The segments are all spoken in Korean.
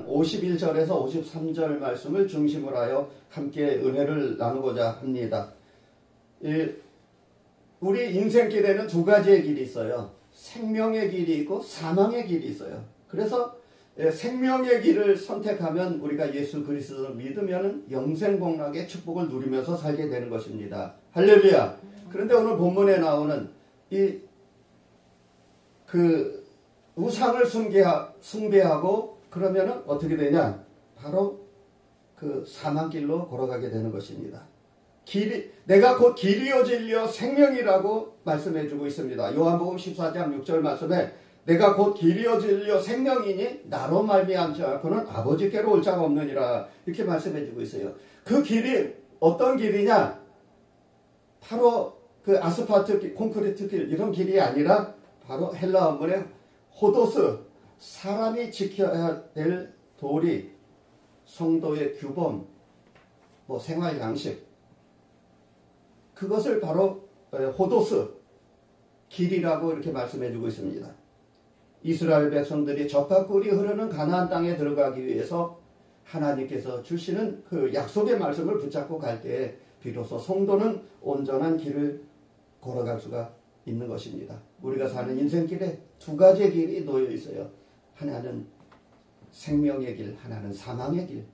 10장 51절에서 53절 말씀을 중심으로 하여 함께 은혜를 나누고자 합니다. 우리 인생길에는 두 가지의 길이 있어요. 생명의 길이 있고 사망의 길이 있어요. 그래서 생명의 길을 선택하면 우리가 예수 그리스도를 믿으면 영생복락의 축복을 누리면서 살게 되는 것입니다. 할렐루야. 그런데 오늘 본문에 나오는 그 우상을 숭배하고 그러면은 어떻게 되냐? 바로 그 사망길로 걸어가게 되는 것입니다. 내가 곧 길이요 진리요 생명이라고 말씀해주고 있습니다. 요한복음 14장 6절 말씀에 내가 곧 길이요 진리요 생명이니 나로 말미암지 않고는 아버지께로 올 자가 없느니라 이렇게 말씀해주고 있어요. 그 길이 어떤 길이냐? 바로 그 아스팔트 길, 콘크리트 길 이런 길이 아니라 바로 헬라 원문의 호도스, 사람이 지켜야 될 도리, 성도의 규범, 생활 양식, 그것을 바로 호도스 길이라고 이렇게 말씀해주고 있습니다. 이스라엘 백성들이 젖과 꿀이 흐르는 가나안 땅에 들어가기 위해서 하나님께서 주시는 그 약속의 말씀을 붙잡고 갈 때에 비로소 성도는 온전한 길을 걸어갈 수가 있는 것입니다. 우리가 사는 인생길에 두 가지의 길이 놓여 있어요. 하나는 생명의 길, 하나는 사망의 길.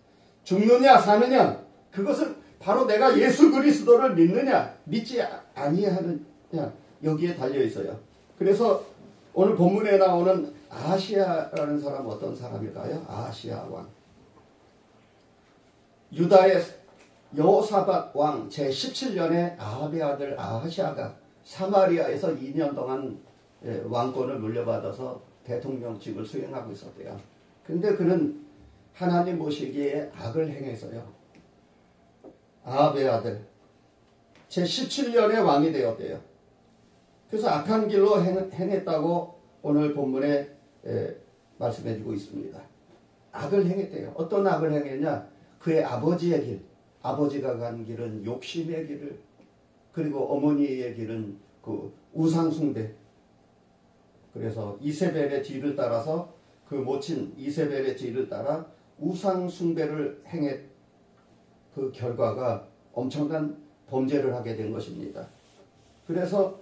죽느냐 사느냐, 그것은 바로 내가 예수 그리스도를 믿느냐 믿지 아니하느냐 여기에 달려 있어요. 그래서 오늘 본문에 나오는 아하시아라는 사람은 어떤 사람일까요? 아하시아 왕. 유다의 여호사밧 왕 제17년에 아합의 아들 아하시아가 사마리아에서 2년 동안 왕권을 물려받아서 대통령직을 수행하고 있었대요. 근데 그는 하나님 보시기에 악을 행해서요. 아합의 아들 제17년에 왕이 되었대요. 그래서 악한 길로 행했다고 오늘 본문에 말씀해주고 있습니다. 악을 행했대요. 어떤 악을 행했냐? 그의 아버지의 길, 아버지가 간 길은 욕심의 길을, 그리고 어머니의 길은 그 우상숭배. 그래서 이세벨의 뒤를 따라서 그 모친 이세벨의 뒤를 따라 우상숭배를 행했 그 결과가 엄청난 범죄를 하게 된 것입니다. 그래서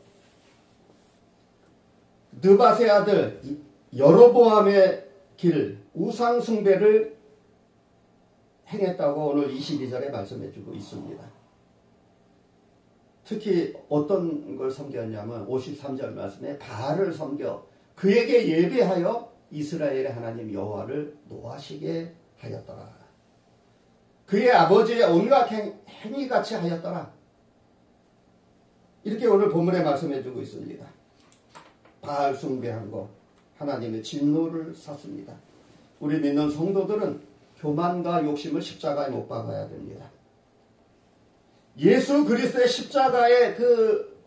느밧의 아들 여로보암의 길 우상숭배를 행했다고 오늘 22절에 말씀해주고 있습니다. 특히 어떤 걸 섬겼냐면 53절 말씀에 바알을 섬겨 그에게 예배하여 이스라엘의 하나님 여호와를 노하시게 하였더라. 그의 아버지의 온갖 행위같이 하였더라. 이렇게 오늘 본문에 말씀해주고 있습니다. 바알 숭배한 것, 하나님의 진노를 샀습니다. 우리 믿는 성도들은 교만과 욕심을 십자가에 못 박아야 됩니다. 예수 그리스도의 십자가의 그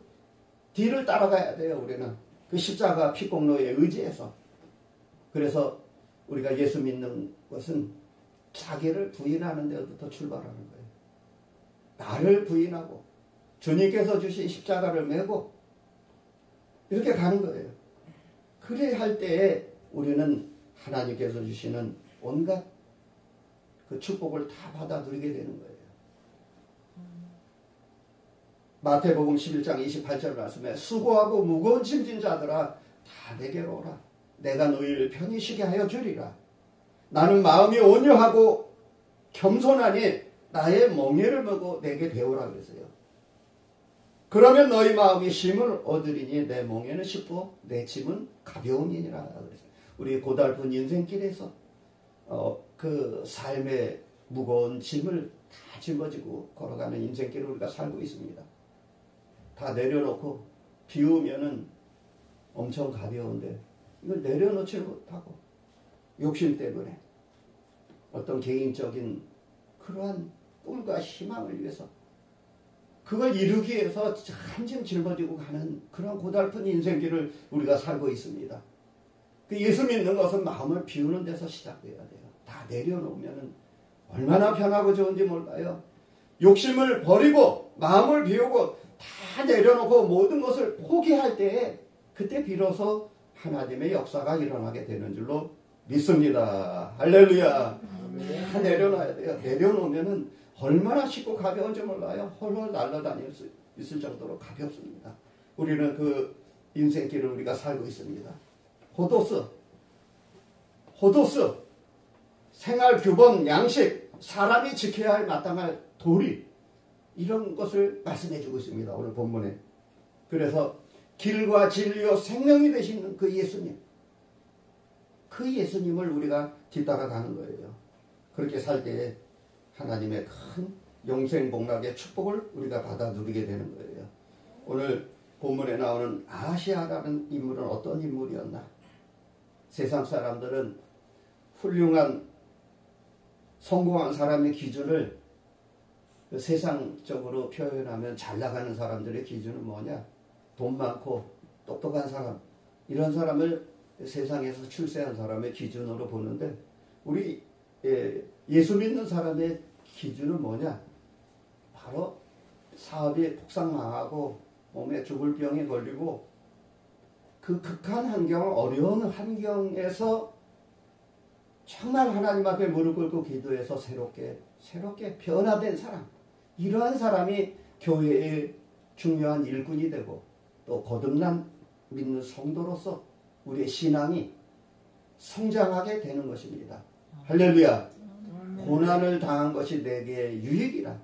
뒤를 따라가야 돼요. 우리는 그 십자가 피공로에 의지해서. 그래서 우리가 예수 믿는 것은 자기를 부인하는 데부터 출발하는 거예요. 나를 부인하고 주님께서 주신 십자가를 메고 이렇게 가는 거예요. 그래 할 때에 우리는 하나님께서 주시는 온갖 그 축복을 다 받아 누리게 되는 거예요. 마태복음 11장 28절 말씀에 수고하고 무거운 짐진 자들아 다 내게로 오라. 내가 너희를 편히 쉬게 하여 주리라. 나는 마음이 온유하고 겸손하니 나의 멍에를 메고 내게 배우라 그랬어요. 그러면 너희 마음이 쉼을 얻으리니 내 멍에는 쉽고 내 짐은 가벼우니라 그랬어요. 우리 고달픈 인생길에서 그 삶의 무거운 짐을 다 짊어지고 걸어가는 인생길을 우리가 살고 있습니다. 다 내려놓고 비우면은 엄청 가벼운데 이걸 내려놓지 못하고 욕심 때문에 어떤 개인적인 그러한 꿈과 희망을 위해서 그걸 이루기 위해서 한 짐 짊어지고 가는 그런 고달픈 인생길을 우리가 살고 있습니다. 그 예수 믿는 것은 마음을 비우는 데서 시작돼야 돼요. 다 내려놓으면 얼마나 편하고 좋은지 몰라요. 욕심을 버리고 마음을 비우고 다 내려놓고 모든 것을 포기할 때에 그때 비로소 하나님의 역사가 일어나게 되는 줄로 믿습니다. 할렐루야. 다 내려놔야 돼요. 내려놓으면은 얼마나 쉽고 가벼운지 몰라요. 홀홀 날아다닐 수 있을 정도로 가볍습니다. 우리는 그 인생길을 우리가 살고 있습니다. 호도스, 생활 규범, 양식, 사람이 지켜야 할 마땅할 도리, 이런 것을 말씀해 주고 있습니다. 오늘 본문에. 그래서 길과 진리요 생명이 되시는 그 예수님, 그 예수님을 우리가 뒤따라가는 거예요. 그렇게 살 때에 하나님의 큰 영생복락의 축복을 우리가 받아 누리게 되는 거예요. 오늘 본문에 나오는 아하시아라는 인물은 어떤 인물이었나? 세상 사람들은 훌륭한 성공한 사람의 기준을 세상적으로 표현하면 잘 나가는 사람들의 기준은 뭐냐? 돈 많고 똑똑한 사람, 이런 사람을 세상에서 출세한 사람의 기준으로 보는데, 우리 예수 믿는 사람의 기준은 뭐냐? 바로 사업이 폭삭 망하고 몸에 죽을 병에 걸리고 그 극한 환경, 어려운 환경에서 정말 하나님 앞에 무릎 꿇고 기도해서 새롭게 변화된 사람, 이러한 사람이 교회의 중요한 일꾼이 되고 또 거듭난 믿는 성도로서 우리의 신앙이 성장하게 되는 것입니다. 할렐루야. 고난을 당한 것이 내게 유익이라.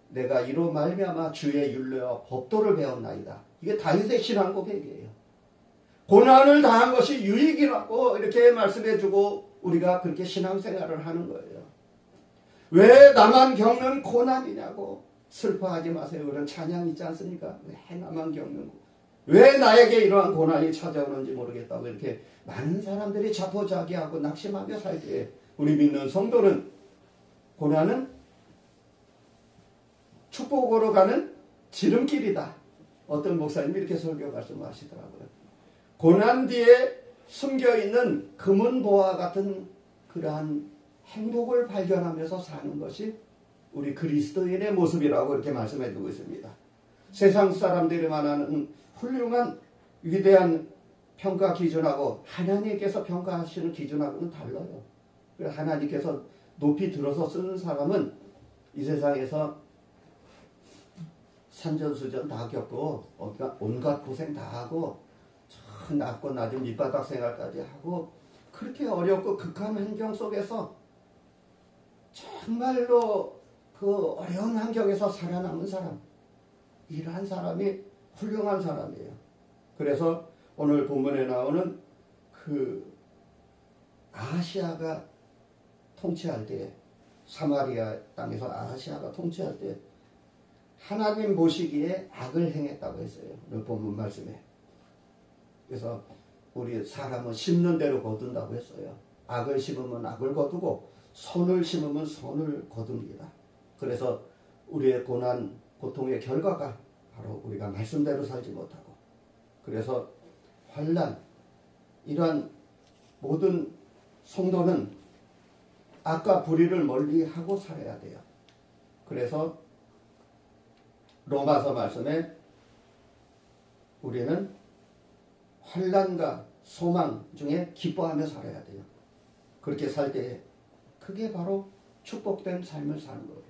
내가 이로 말미암아 주의 율례와 법도를 배웠나이다. 이게 다윗의 신앙 고백이에요. 고난을 당한 것이 유익이라고 이렇게 말씀해주고 우리가 그렇게 신앙생활을 하는 거예요. 왜 나만 겪는 고난이냐고 슬퍼하지 마세요. 그런 찬양 있지 않습니까? 왜 나만 겪는 거? 왜 나에게 이러한 고난이 찾아오는지 모르겠다고 이렇게 많은 사람들이 자포자기하고 낙심하며 살 때 우리 믿는 성도는 고난은 축복으로 가는 지름길이다. 어떤 목사님이 이렇게 설교 말씀하시더라고요. 고난 뒤에 숨겨있는 금은보화 같은 그러한 행복을 발견하면서 사는 것이 우리 그리스도인의 모습이라고 이렇게 말씀해 주고 있습니다. 세상 사람들이 말하는 훌륭한 위대한 평가 기준하고 하나님께서 평가하시는 기준하고는 달라요. 그래서 하나님께서 높이 들어서 쓰는 사람은 이 세상에서 산전수전 다 겪고 온갖 고생 다 하고 낮고 낮은 밑바닥 생활까지 하고 그렇게 어렵고 극한 환경 속에서 정말로 그 어려운 환경에서 살아남은 사람, 이러한 사람이 훌륭한 사람이에요. 그래서 오늘 본문에 나오는 그 아하시아가 통치할 때, 사마리아 땅에서 아하시아가 통치할 때 하나님 보시기에 악을 행했다고 했어요. 오늘 본문 말씀에. 그래서 우리 사람은 심는 대로 거둔다고 했어요. 악을 심으면 악을 거두고 선을 심으면 선을 거둡니다. 그래서 우리의 고난, 고통의 결과가 바로 우리가 말씀대로 살지 못하고, 그래서 환난, 이러한 모든 성도는 악과 불의를 멀리하고 살아야 돼요. 그래서 로마서 말씀에 우리는 환난과 소망 중에 기뻐하며 살아야 돼요. 그렇게 살 때 그게 바로 축복된 삶을 사는 거예요.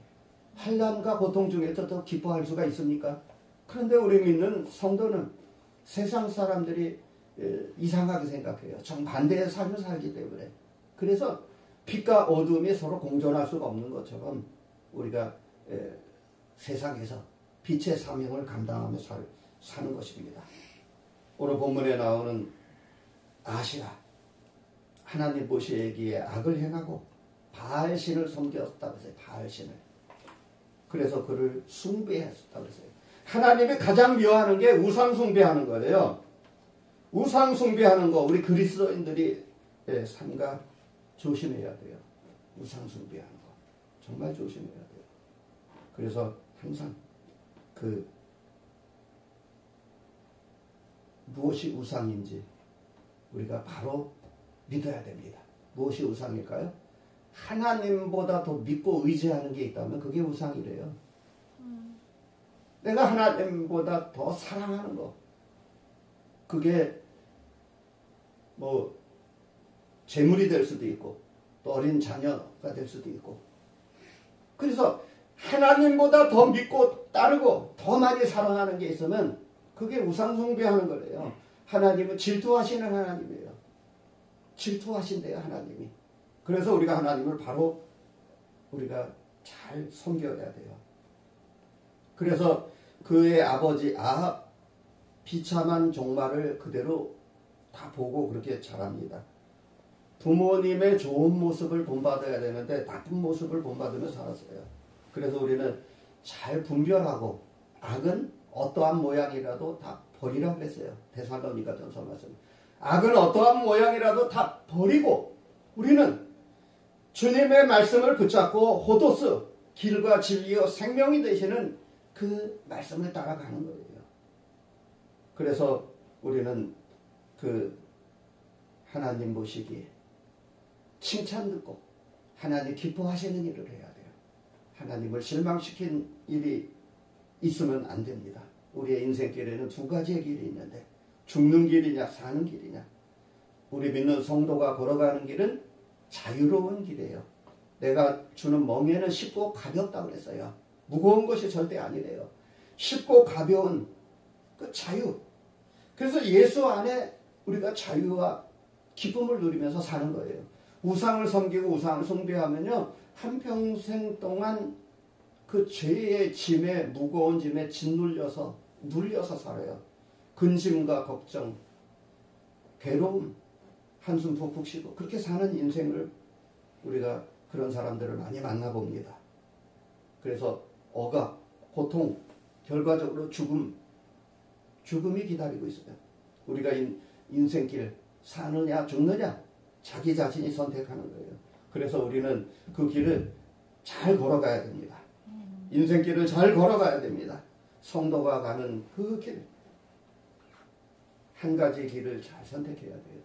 환난과 고통 중에서 더 기뻐할 수가 있습니까? 그런데 우리 믿는 성도는 세상 사람들이 이상하게 생각해요. 정반대의 삶을 살기 때문에. 그래서 빛과 어둠이 서로 공존할 수가 없는 것처럼 우리가 세상에서 빛의 사명을 감당하며 사는 것입니다. 오늘 본문에 나오는 아시아, 하나님 보시기에 악을 행하고 바알신을 섬겼다고 했어요. 바알신을. 그래서 그를 숭배했다고 했어요. 하나님이 가장 미워하는 게 우상 숭배하는 거예요. 우상 숭배하는 거 우리 그리스도인들이 삼가 조심해야 돼요. 우상 숭배하는 거 정말 조심해야 돼요. 그래서 항상 그 무엇이 우상인지 우리가 바로 믿어야 됩니다. 무엇이 우상일까요? 하나님보다 더 믿고 의지하는 게 있다면 그게 우상이래요. 내가 하나님보다 더 사랑하는 거, 그게 뭐 재물이 될 수도 있고 또 어린 자녀가 될 수도 있고 그래서 하나님보다 더 믿고 따르고 더 많이 사랑하는 게 있으면 그게 우상 숭배하는 거래요. 하나님은 질투하시는 하나님이에요. 질투하신대요 하나님이. 그래서 우리가 하나님을 바로 우리가 잘 섬겨야 돼요. 그래서 그의 아버지 아합 비참한 종말을 그대로 다 보고 그렇게 자랍니다. 부모님의 좋은 모습을 본받아야 되는데 나쁜 모습을 본받으며 살았어요. 그래서 우리는 잘 분별하고 악은 어떠한 모양이라도 다 버리라고 그랬어요. 데살로니가 전서 말씀. 악은 어떠한 모양이라도 다 버리고 우리는 주님의 말씀을 붙잡고 호도스 길과 진리요 생명이 되시는 그 말씀을 따라가는 거예요. 그래서 우리는 그 하나님 보시기에 칭찬 듣고 하나님 기뻐하시는 일을 해야 돼요. 하나님을 실망시킨 일이 있으면 안 됩니다. 우리의 인생길에는 두 가지의 길이 있는데 죽는 길이냐 사는 길이냐. 우리 믿는 성도가 걸어가는 길은 자유로운 길이에요. 내가 주는 멍에는 쉽고 가볍다고 그랬어요. 무거운 것이 절대 아니래요. 쉽고 가벼운 그 자유. 그래서 예수 안에 우리가 자유와 기쁨을 누리면서 사는 거예요. 우상을 섬기고 우상을 숭배하면요 한평생 동안 그 죄의 짐에 무거운 짐에 짓눌려서 눌려서 살아요. 근심과 걱정, 괴로움, 한숨 푹푹 쉬고 그렇게 사는 인생을 우리가 그런 사람들을 많이 만나봅니다. 그래서 억압, 고통, 결과적으로 죽음이 기다리고 있어요. 우리가 인생길 사느냐 죽느냐 자기 자신이 선택하는 거예요. 그래서 우리는 그 길을 잘 걸어가야 됩니다. 인생길을 잘 걸어가야 됩니다. 성도가 가는 그 길, 한 가지 길을 잘 선택해야 돼요.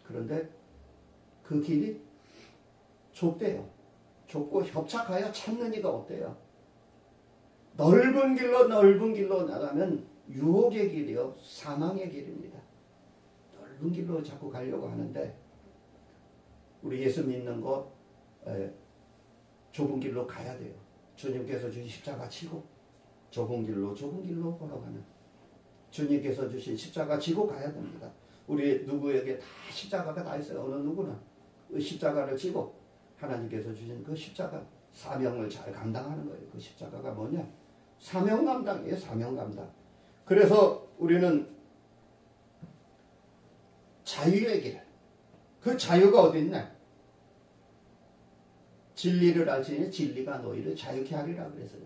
그런데 그 길이 좁대요. 좁고 협착하여 찾는 이가 없대요. 넓은 길로 나가면 유혹의 길이요 사망의 길입니다. 넓은 길로 자꾸 가려고 하는데 우리 예수 믿는 것 좁은 길로 가야 돼요. 주님께서 주신 십자가 지고 좁은 길로 걸어가는 주님께서 주신 십자가 지고 가야 됩니다. 우리 누구에게 다 십자가가 다 있어요. 어느 누구나 그 십자가를 지고 하나님께서 주신 그 십자가 사명을 잘 감당하는 거예요. 그 십자가가 뭐냐? 사명 감당이에요. 사명 감당. 그래서 우리는 자유의 길. 그 자유가 어디 있냐? 진리를 알지니 진리가 너희를 자유케 하리라 그랬어요.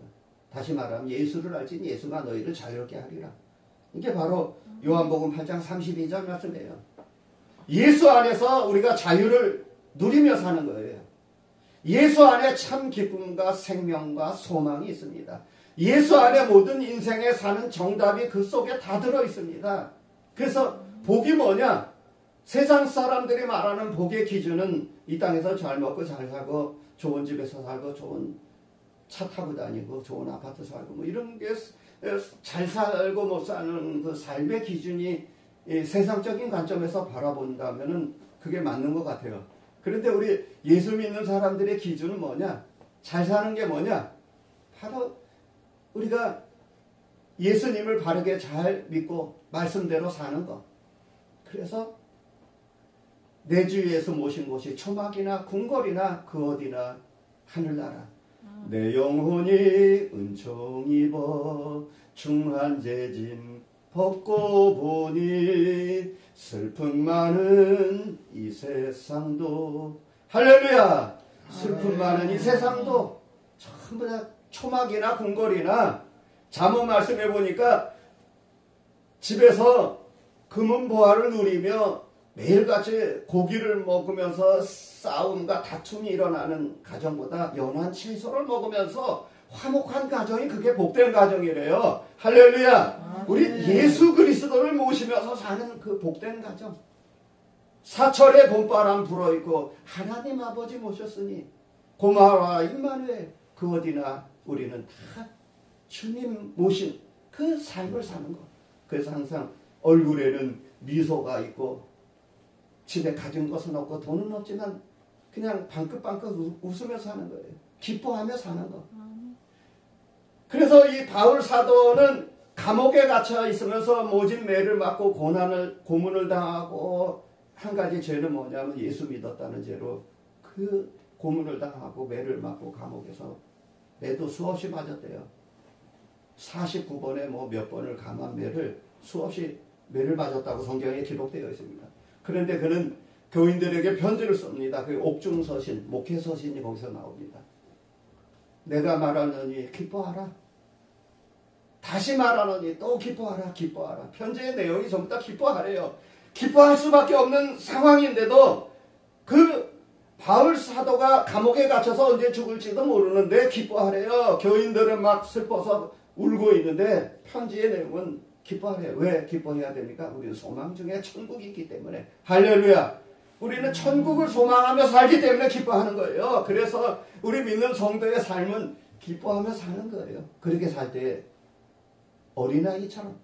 다시 말하면 예수를 알지니 예수가 너희를 자유롭게 하리라. 이게 바로 요한복음 8장 32절 말씀이에요. 예수 안에서 우리가 자유를 누리며 사는 거예요. 예수 안에 참 기쁨과 생명과 소망이 있습니다. 예수 안에 모든 인생에 사는 정답이 그 속에 다 들어 있습니다. 그래서 복이 뭐냐? 세상 사람들이 말하는 복의 기준은 이 땅에서 잘 먹고 잘 살고 좋은 집에서 살고 좋은 차 타고 다니고 좋은 아파트 살고 뭐 이런 게 잘 살고 못 사는 그 삶의 기준이 세상적인 관점에서 바라본다면은 그게 맞는 것 같아요. 그런데 우리 예수 믿는 사람들의 기준은 뭐냐? 잘 사는 게 뭐냐? 바로 우리가 예수님을 바르게 잘 믿고 말씀대로 사는 것. 그래서 내 주 예수 모신 곳이 초막이나 궁궐이나 그 어디나 하늘나라. 내 영혼이 은총 입어 중한 재짐 벗고 보니 슬픔 많은 이 세상도 할렐루야! 슬픔 많은 이 세상도 전부 다 초막이나 궁궐이나 잠언 말씀해 보니까 집에서 금은 보화를 누리며 매일같이 고기를 먹으면서 싸움과 다툼이 일어나는 가정보다 연한 채소를 먹으면서 화목한 가정이 그게 복된 가정이래요. 할렐루야. 우리 예수 그리스도를 모시면서 사는 그 복된 가정. 사철에 봄바람 불어있고 하나님 아버지 모셨으니 고마워 임마누엘. 그 어디나 우리는 다 주님 모신 그 삶을 사는 것. 그래서 항상 얼굴에는 미소가 있고 집에 가진 것은 없고 돈은 없지만 그냥 방긋방긋 웃으면서 사는 거예요. 기뻐하며 사는 거. 그래서 이 바울 사도는 감옥에 갇혀 있으면서 모진 매를 맞고 고문을 당하고, 한 가지 죄는 뭐냐면 예수 믿었다는 죄로 그 고문을 당하고 매를 맞고 감옥에서 매도 수없이 맞았대요. 49번에 뭐 몇 번을 감한 매를 수없이 매를 맞았다고 성경에 기록되어 있습니다. 그런데 그는 교인들에게 편지를 씁니다. 그 옥중서신, 목회서신이 거기서 나옵니다. 내가 말하느니 기뻐하라. 다시 말하느니 또 기뻐하라. 기뻐하라. 편지의 내용이 전부 다 기뻐하래요. 기뻐할 수밖에 없는 상황인데도 그 바울 사도가 감옥에 갇혀서 언제 죽을지도 모르는데 기뻐하래요. 교인들은 막 슬퍼서 울고 있는데 편지의 내용은 기뻐하래요. 왜 기뻐해야 됩니까? 우리는 소망 중에 천국이 있기 때문에. 할렐루야. 우리는 천국을 소망하며 살기 때문에 기뻐하는 거예요. 그래서 우리 믿는 성도의 삶은 기뻐하며 사는 거예요. 그렇게 살 때 어린아이처럼,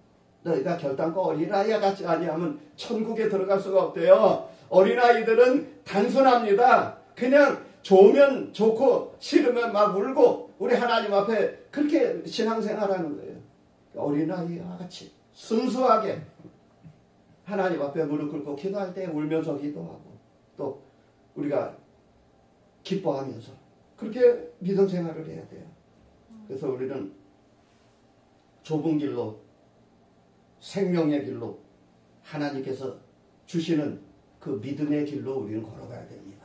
너희가 결단코 어린아이 같지 아니하면 천국에 들어갈 수가 없대요. 어린아이들은 단순합니다. 그냥 좋으면 좋고 싫으면 막 울고 우리 하나님 앞에 그렇게 신앙생활하는 거예요. 어린아이와 같이 순수하게 하나님 앞에 무릎 꿇고 기도할 때 울면서 기도하고 또 우리가 기뻐하면서 그렇게 믿음 생활을 해야 돼요. 그래서 우리는 좁은 길로, 생명의 길로, 하나님께서 주시는 그 믿음의 길로 우리는 걸어가야 됩니다.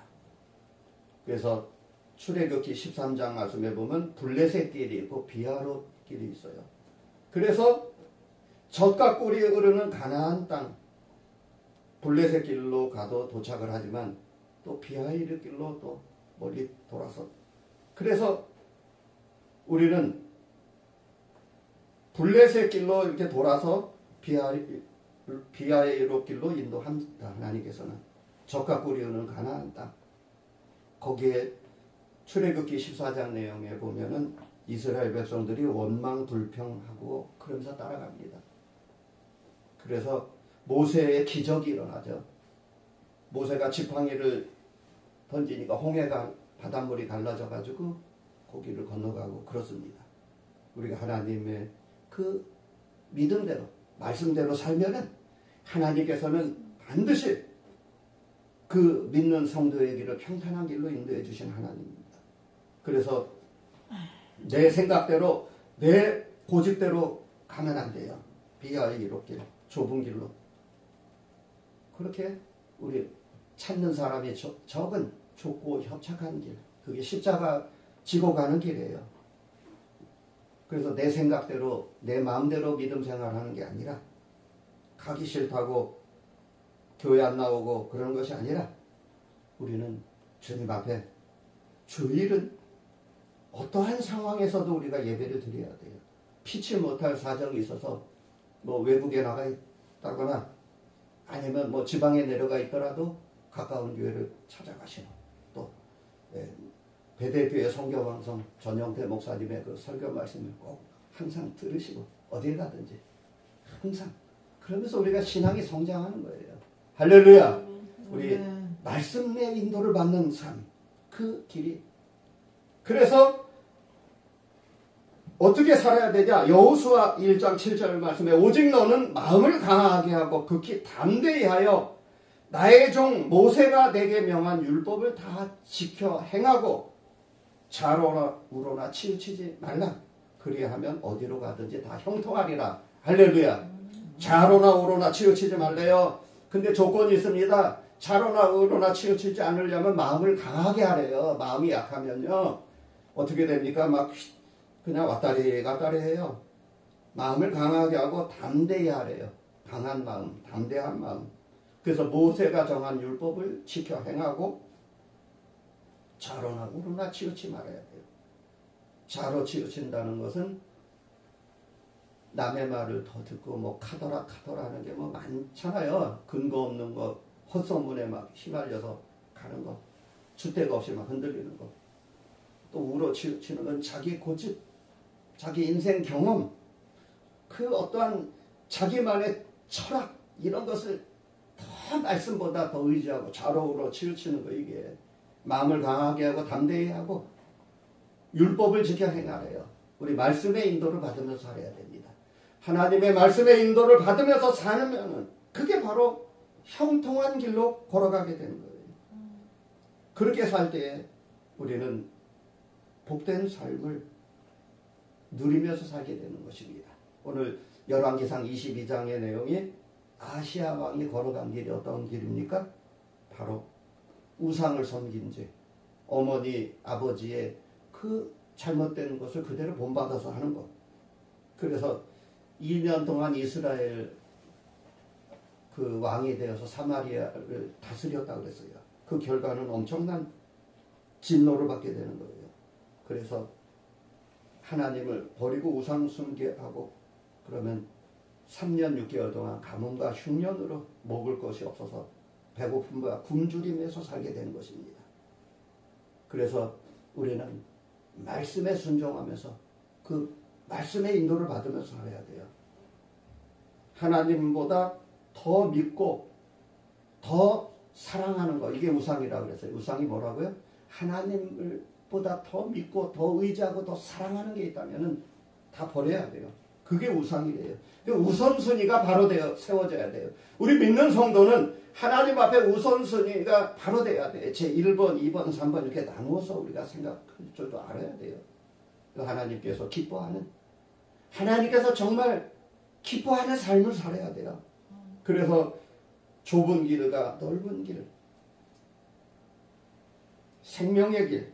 그래서 출애굽기 13장 말씀에 보면 블레셋 길이 있고 비하롯 길이 있어요. 그래서 젖과 꿀이 흐르는 가나안 땅, 블레셋 길로 가도 도착을 하지만 또 비하롯 길로 또 멀리 돌아서, 그래서 우리는 블레셋 길로 이렇게 돌아서 비하롯 길로 인도합니다. 하나님께서는 젖과 꿀이 흐르는 가나안 땅, 거기에 출애굽기 14장 내용에 보면은 이스라엘 백성들이 원망불평하고 그러면서 따라갑니다. 그래서 모세의 기적이 일어나죠. 모세가 지팡이를 던지니까 홍해가 바닷물이 갈라져 가지고 거기를 건너가고 그렇습니다. 우리가 하나님의 그 믿음대로 말씀대로 살면은 하나님께서는 반드시 그 믿는 성도의 길을 평탄한 길로 인도해 주신 하나님입니다. 그래서 내 생각대로 내 고집대로 가면 안 돼요. 비하롯 길, 좁은 길로. 그렇게 우리 찾는 사람이 적은 좁고 협착한 길, 그게 십자가 지고 가는 길이에요. 그래서 내 생각대로 내 마음대로 믿음 생활하는 게 아니라, 가기 싫다고 교회 안 나오고 그러는 것이 아니라 우리는 주님 앞에 주일은 어떠한 상황에서도 우리가 예배를 드려야 돼요. 피치 못할 사정이 있어서 뭐 외국에 나가 있다거나 아니면 뭐 지방에 내려가 있더라도 가까운 교회를 찾아가시고, 또 배대교회 성교방송 전영태 목사님의 그 설교 말씀을 꼭 항상 들으시고 어딜 가든지 항상, 그러면서 우리가 신앙이 성장하는 거예요. 할렐루야. 우리 말씀의 인도를 받는 삶, 그 길이. 그래서 어떻게 살아야 되냐? 여호수아 1장 7절 말씀에 오직 너는 마음을 강하게 하고 극히 담대히 하여 나의 종 모세가 내게 명한 율법을 다 지켜 행하고 좌로나 우로나 치우치지 말라. 그리하면 어디로 가든지 다 형통하리라. 할렐루야. 좌로나 우로나 치우치지 말래요. 근데 조건이 있습니다. 좌로나 우로나 치우치지 않으려면 마음을 강하게 하래요. 마음이 약하면요 어떻게 됩니까? 막 그냥 왔다리 갔다리 해요. 마음을 강하게 하고 담대히 하래요. 강한 마음, 담대한 마음. 그래서 모세가 정한 율법을 지켜 행하고 좌로나 우로나 치우치 말아야 돼요. 좌로 치우친다는 것은 남의 말을 더 듣고 뭐 카더라 하는 게 뭐 많잖아요. 근거 없는 거, 헛소문에 막 휘말려서 가는 거, 줏대가 없이 막 흔들리는 거. 또 우로 치우치는 건 자기 고집, 자기 인생 경험, 그 어떠한 자기만의 철학, 이런 것을 더 더 말씀보다 더 의지하고 좌로우로 치우치는 거 이게 마음을 강하게 하고 담대히 하고 율법을 지켜 행하래요. 우리 말씀의 인도를 받으면서 살아야 됩니다. 하나님의 말씀의 인도를 받으면서 사는 그게 바로 형통한 길로 걸어가게 되는 거예요. 그렇게 살 때에 우리는 복된 삶을 누리면서 살게 되는 것입니다. 오늘 열왕기상 22장의 내용이 아시아 왕이 걸어간 길이 어떤 길입니까? 바로 우상을 섬긴 죄, 어머니 아버지의 그 잘못된 것을 그대로 본받아서 하는 것. 그래서 2년 동안 이스라엘 그 왕이 되어서 사마리아를 다스렸다고 그랬어요. 그 결과는 엄청난 진노를 받게 되는 거예요. 그래서 하나님을 버리고 우상 숭배하고 그러면 3년 6개월 동안 가뭄과 흉년으로 먹을 것이 없어서 배고픔과 굶주림에서 살게 되는 것입니다. 그래서 우리는 말씀에 순종하면서 그 말씀의 인도를 받으면서 살아야 돼요. 하나님보다 더 믿고 더 사랑하는 거, 이게 우상이라고 그랬어요. 우상이 뭐라고요? 하나님보다 더 믿고 더 의지하고 더 사랑하는 게 있다면 다 버려야 돼요. 그게 우상이래요. 우선순위가 바로 세워져야 돼요. 우리 믿는 성도는 하나님 앞에 우선순위가 바로 돼야 돼요. 제 1번, 2번, 3번 이렇게 나누어서 우리가 생각할 줄도 알아야 돼요. 하나님께서 기뻐하는, 하나님께서 정말 기뻐하는 삶을 살아야 돼요. 그래서 좁은 길과 넓은 길, 생명의 길,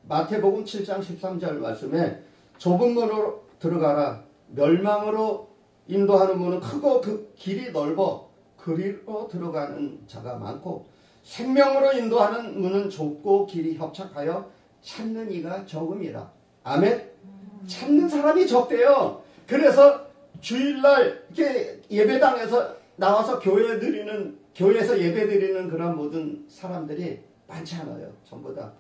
마태복음 7장 13절 말씀에 좁은 문으로 들어가라, 멸망으로 인도하는 문은 크고 그 길이 넓어 그리로 들어가는 자가 많고 생명으로 인도하는 문은 좁고 길이 협착하여 찾는 이가 적음이라. 아멘. 찾는 사람이 적대요. 그래서 주일날 이렇게 예배당에서 나와서 교회에서 예배드리는 그런 모든 사람들이 많지 않아요. 전부 다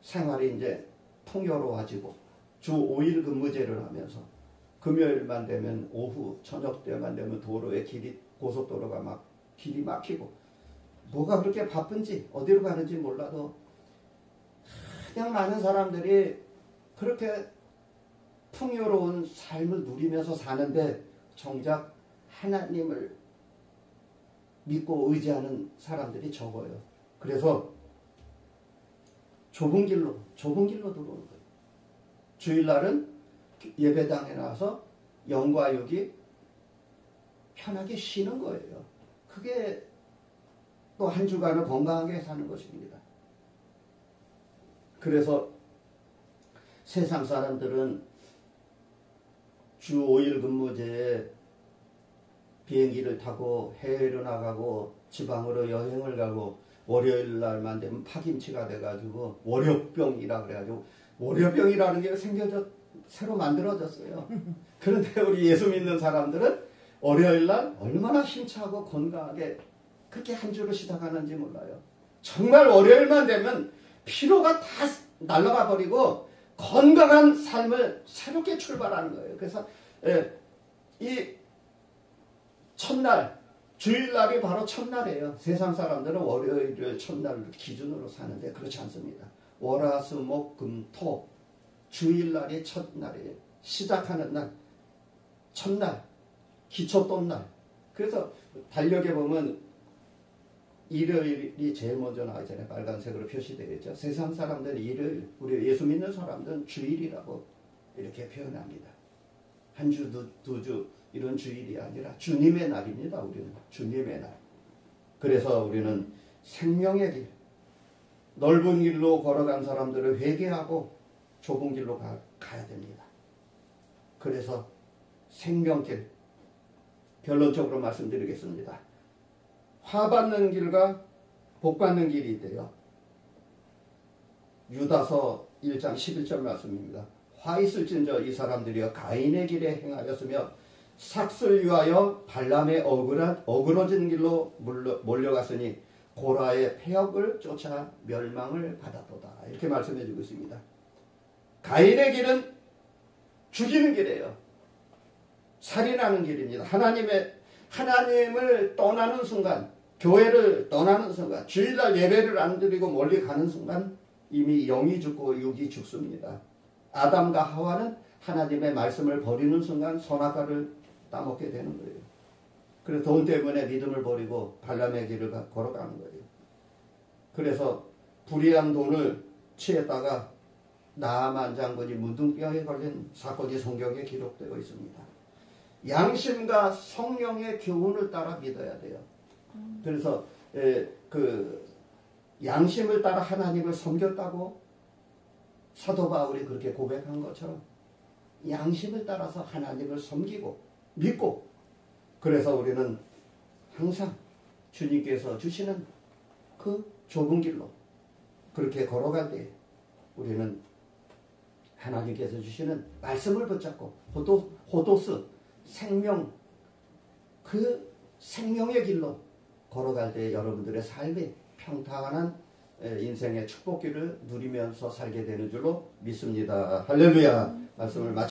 생활이 이제 풍요로워지고 주 5일 근무제를 하면서 금요일만 되면 오후 저녁 때만 되면 도로에 고속도로가 막 길이 막히고 뭐가 그렇게 바쁜지 어디로 가는지 몰라도 그냥 많은 사람들이 그렇게 풍요로운 삶을 누리면서 사는데 정작 하나님을 믿고 의지하는 사람들이 적어요. 그래서 좁은 길로 들어오는 거예요. 주일날은 예배당에 나와서 영과 육이 편하게 쉬는 거예요. 그게 또 한 주간을 건강하게 사는 것입니다. 그래서 세상 사람들은 주 5일 근무제에 비행기를 타고 해외로 나가고 지방으로 여행을 가고 월요일 날만 되면 파김치가 돼가지고 월요병이라 그래가지고 월요병이라는 게 새로 만들어졌어요. 그런데 우리 예수 믿는 사람들은 월요일 날 얼마나 힘차고 건강하게 그렇게 한 주를 시작하는지 몰라요. 정말 월요일만 되면 피로가 다 날아가 버리고 건강한 삶을 새롭게 출발하는 거예요. 그래서 이 첫날, 주일날이 바로 첫날이에요. 세상 사람들은 월요일을 첫날을 기준으로 사는데 그렇지 않습니다. 월화수목금토 주일날이 첫날이에요. 시작하는 날, 첫날, 기초똠날. 그래서 달력에 보면 일요일이 제일 먼저 나오잖아요. 빨간색으로 표시되어 있죠. 세상 사람들은 일요일, 우리 예수 믿는 사람들은 주일이라고 이렇게 표현합니다. 한 주, 두 주 이런 주일이 아니라 주님의 날입니다. 우리는 주님의 날. 그래서 우리는 생명의 길, 넓은 길로 걸어간 사람들을 회개하고 좁은 길로 가야 됩니다. 그래서 생명길, 결론적으로 말씀드리겠습니다. 화 받는 길과 복 받는 길이 있대요. 유다서 1장 11절 말씀입니다. 화 있을진저 이 사람들이여 가인의 길에 행하였으며 삭슬 위하여 발람의 어그러진 길로 몰려갔으니 고라의 폐역을 쫓아 멸망을 받았도다. 이렇게 말씀해 주고 있습니다. 가인의 길은 죽이는 길이에요. 살인하는 길입니다. 하나님을 떠나는 순간 교회를 떠나는 순간, 주일날 예배를 안 드리고 멀리 가는 순간 이미 영이 죽고 육이 죽습니다. 아담과 하와는 하나님의 말씀을 버리는 순간 선악과를 따먹게 되는 거예요. 그래서 돈 때문에 믿음을 버리고 발람의 길을 걸어가는 거예요. 그래서 불의한 돈을 취했다가 나아만 장군이 문둥병에 걸린 사건이 성경에 기록되어 있습니다. 양심과 성령의 교훈을 따라 믿어야 돼요. 그래서 그 양심을 따라 하나님을 섬겼다고 사도 바울이 그렇게 고백한 것처럼 양심을 따라서 하나님을 섬기고 믿고, 그래서 우리는 항상 주님께서 주시는 그 좁은 길로 그렇게 걸어갈 때 우리는 하나님께서 주시는 말씀을 붙잡고 호도스 생명, 그 생명의 길로 걸어갈 때 여러분들의 삶이 평탄한 인생의 축복길을 누리면서 살게 되는 줄로 믿습니다. 할렐루야. 말씀을 마치